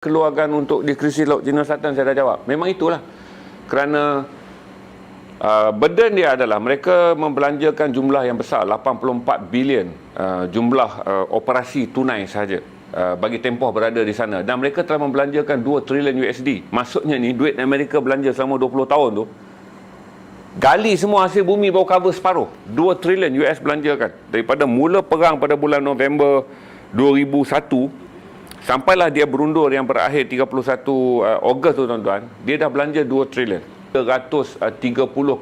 keluarkan untuk di krisis Laut Cina Selatan, saya dah jawab. Memang itulah. Kerana burden dia adalah mereka membelanjakan jumlah yang besar, 84 bilion jumlah operasi tunai sahaja bagi tempoh berada di sana. Dan mereka telah membelanjakan 2 trilion USD. Maksudnya ni, duit Amerika belanja selama 20 tahun tu, gali semua hasil bumi baru cover separuh. 2 trilion US belanjakan. Daripada mula perang pada bulan November 2001, sampailah dia berundur yang berakhir 31 Ogos tu tuan-tuan, dia dah belanja 2 trilion. 330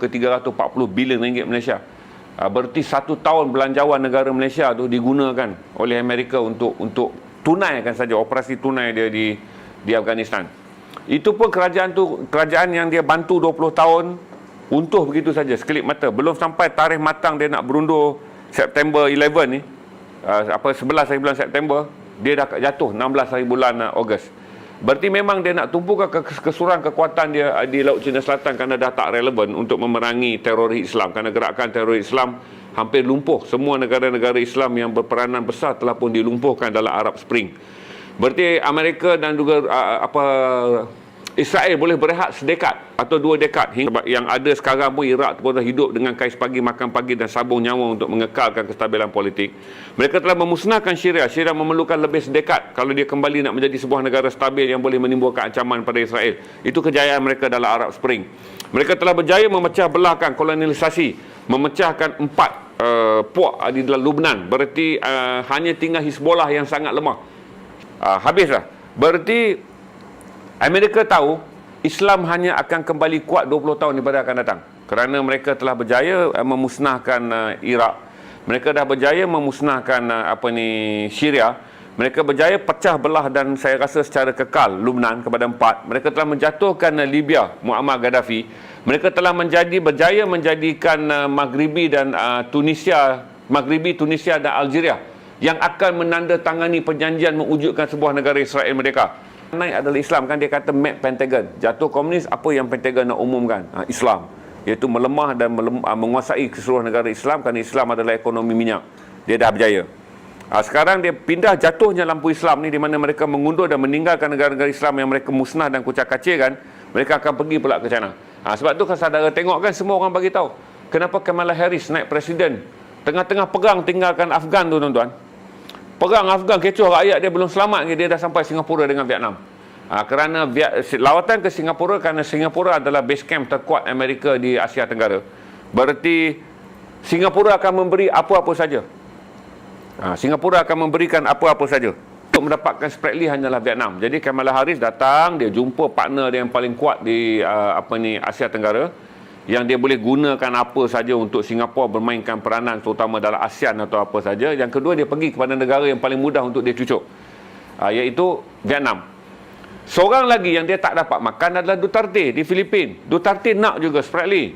ke 340 bilion ringgit Malaysia. Berarti 1 tahun belanjawan negara Malaysia tu digunakan oleh Amerika untuk tunaikan saja operasi tunai dia di Afghanistan. Itu pun kerajaan yang dia bantu 20 tahun untuh begitu saja sekelip mata. Belum sampai tarikh matang dia nak berundur September 11 ni, 11 hari bulan September, dia dah jatuh 16 hari bulan Ogos. Berarti memang dia nak tumpukan keseluruhan kekuatan dia di Laut Cina Selatan kerana dah tak relevan untuk memerangi teroris Islam. Kerana gerakan teroris Islam hampir lumpuh. Semua negara-negara Islam yang berperanan besar telah pun dilumpuhkan dalam Arab Spring. Berarti Amerika dan juga Israel boleh berehat sedekat atau 2 dekad. Hingga yang ada sekarang pun Iraq terus hidup dengan kais pagi, makan pagi dan sabung nyawa untuk mengekalkan kestabilan politik. Mereka telah memusnahkan Syria. Syria memerlukan lebih sedekat kalau dia kembali nak menjadi sebuah negara stabil yang boleh menimbulkan ancaman pada Israel. Itu kejayaan mereka dalam Arab Spring. Mereka telah berjaya memecah belahkan kolonialisasi, memecahkan 4 puak di dalam Lubnan. Berarti hanya tinggal Hizbollah yang sangat lemah. Habislah. Berarti Amerika tahu Islam hanya akan kembali kuat 20 tahun daripada akan datang. Kerana mereka telah berjaya memusnahkan Iraq. Mereka dah berjaya memusnahkan Syria. Mereka berjaya pecah belah dan saya rasa secara kekal Lubnan kepada 4. Mereka telah menjatuhkan Libya, Muammar Gaddafi. Mereka telah berjaya menjadikan Maghribi dan Tunisia dan Algeria yang akan menandatangani perjanjian mewujudkan sebuah negara Israel merdeka. Naik adalah Islam, kan dia kata map Pentagon. Jatuh komunis, apa yang Pentagon nak umumkan? Islam. Iaitu melemah dan menguasai keseluruhan negara Islam kerana Islam adalah ekonomi minyak. Dia dah berjaya. Sekarang dia pindah jatuhnya lampu Islam ni, di mana mereka mengundur dan meninggalkan negara-negara Islam yang mereka musnah dan kucak-kacirkan. Mereka akan pergi pula ke China. Sebab tu kalau saudara tengok kan, semua orang bagi tahu kenapa Kamala Harris naik presiden tengah-tengah perang tinggalkan Afghan tu tuan-tuan. Perang Afghan kecoh, rakyat dia belum selamat, dia dah sampai Singapura dengan Vietnam. Kerana lawatan ke Singapura, kerana Singapura adalah base camp terkuat Amerika di Asia Tenggara. Berarti Singapura akan memberi apa-apa saja. Singapura akan memberikan apa-apa saja. Untuk mendapatkan spread hanyalah Vietnam. Jadi Kamala Harris datang, dia jumpa partner dia yang paling kuat di Asia Tenggara, yang dia boleh gunakan apa saja untuk Singapura bermainkan peranan, terutama dalam ASEAN atau apa saja. Yang kedua, dia pergi kepada negara yang paling mudah untuk dia cucuk, iaitu Vietnam. Seorang lagi yang dia tak dapat makan adalah Duterte di Filipina. Duterte nak juga Spratly,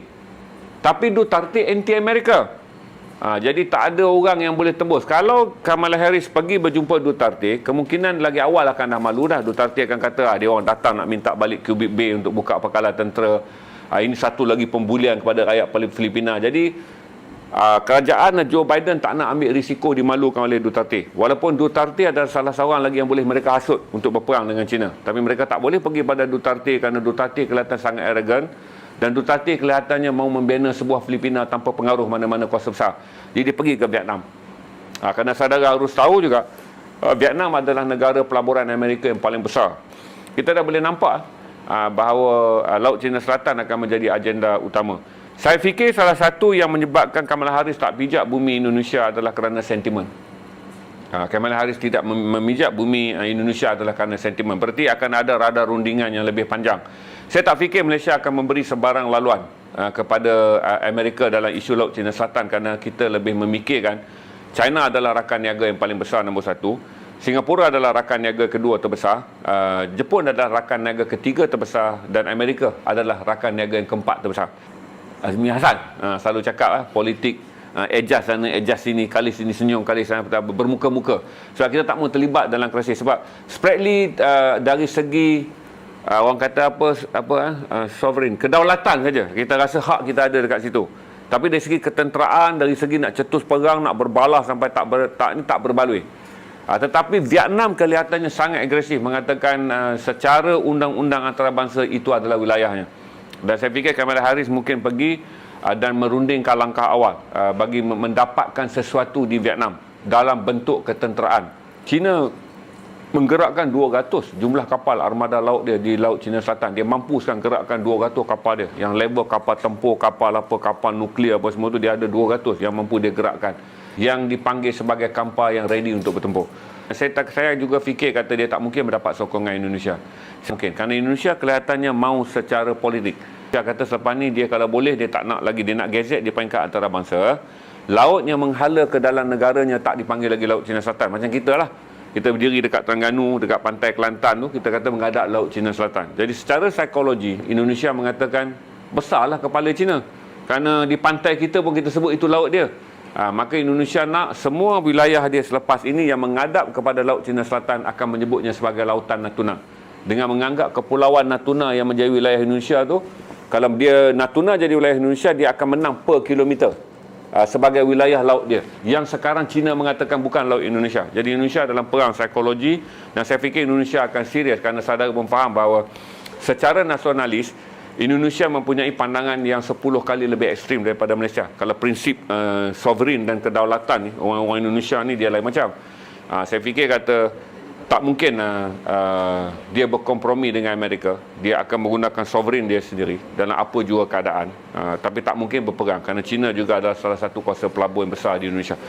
tapi Duterte anti-Amerika. Jadi tak ada orang yang boleh tembus. Kalau Kamala Harris pergi berjumpa Duterte, kemungkinan lagi awal akan dah malu dah. Duterte akan kata, dia orang datang nak minta balik Cubic Bay untuk buka pangkalan tentera. Ini satu lagi pembulian kepada rakyat Filipina. Jadi kerajaan Joe Biden tak nak ambil risiko dimalukan oleh Duterte. Walaupun Duterte adalah salah seorang lagi yang boleh mereka hasut untuk berperang dengan China. Tapi mereka tak boleh pergi pada Duterte kerana Duterte kelihatan sangat arrogant. Dan Duterte kelihatannya mau membina sebuah Filipina tanpa pengaruh mana-mana kuasa besar. Jadi dia pergi ke Vietnam. Kerana saudara harus tahu juga, Vietnam adalah negara pelaburan Amerika yang paling besar. Kita dah boleh nampak bahawa Laut Cina Selatan akan menjadi agenda utama. Saya fikir salah satu yang menyebabkan Kamala Harris tak pijak bumi Indonesia adalah kerana sentimen. Kamala Harris tidak memijak bumi Indonesia adalah kerana sentimen. Berarti akan ada radar rundingan yang lebih panjang. Saya tak fikir Malaysia akan memberi sebarang laluan kepada Amerika dalam isu Laut Cina Selatan, kerana kita lebih memikirkan China adalah rakan niaga yang paling besar nombor 1. Singapura adalah rakan niaga kedua terbesar, Jepun adalah rakan niaga ketiga terbesar, dan Amerika adalah rakan niaga yang keempat terbesar. Azmi Hassan selalu cakap politik adjust sana, adjust sini, kali sini senyum, kali sana bermuka-muka. Sebab kita tak mau terlibat dalam krisis. Sebab spreadly dari segi orang kata sovereign, kedaulatan saja, kita rasa hak kita ada dekat situ. Tapi dari segi ketenteraan, dari segi nak cetus perang, nak berbalas sampai tak berbaloi. Tetapi Vietnam kelihatannya sangat agresif mengatakan secara undang-undang antarabangsa itu adalah wilayahnya. Dan saya fikir Kamala Harris mungkin pergi dan merundingkan langkah awal bagi mendapatkan sesuatu di Vietnam dalam bentuk ketenteraan. China menggerakkan 200 jumlah kapal armada laut dia di Laut Cina Selatan. Dia mampu sekarang gerakkan 200 kapal dia. Yang level kapal tempur, kapal nuklear apa semua tu dia ada 200 yang mampu dia gerakkan. Yang dipanggil sebagai kapal yang ready untuk bertempur. Saya juga fikir kata dia tak mungkin mendapat sokongan Indonesia. Mungkin kerana Indonesia kelihatannya mau secara politik. Dia kata selepas ni dia kalau boleh dia tak nak lagi, dia nak gazet di peringkat antarabangsa. Laut yang menghala ke dalam negaranya tak dipanggil lagi Laut Cina Selatan. Macam kita lah. Kita berdiri dekat Terengganu, dekat pantai Kelantan tu, kita kata menghadap Laut Cina Selatan. Jadi secara psikologi, Indonesia mengatakan besarlah kepala China. Kerana di pantai kita pun kita sebut itu laut dia. Maka Indonesia nak semua wilayah dia selepas ini yang menghadap kepada Laut Cina Selatan akan menyebutnya sebagai Lautan Natuna. Dengan menganggap kepulauan Natuna yang menjadi wilayah Indonesia tu, kalau dia Natuna jadi wilayah Indonesia, dia akan menang per kilometer sebagai wilayah laut dia. Yang sekarang China mengatakan bukan laut Indonesia. Jadi Indonesia dalam perang psikologi, dan saya fikir Indonesia akan serius kerana saudara pun faham bahawa secara nasionalis Indonesia mempunyai pandangan yang 10 kali lebih ekstrim daripada Malaysia. Kalau prinsip sovereign dan kedaulatan ni, orang-orang Indonesia ni dia lain macam. Saya fikir kata tak mungkin dia berkompromi dengan Amerika. Dia akan menggunakan sovereign dia sendiri dalam apa jua keadaan. Tapi tak mungkin berperang kerana China juga adalah salah satu kuasa pelabur yang besar di Indonesia.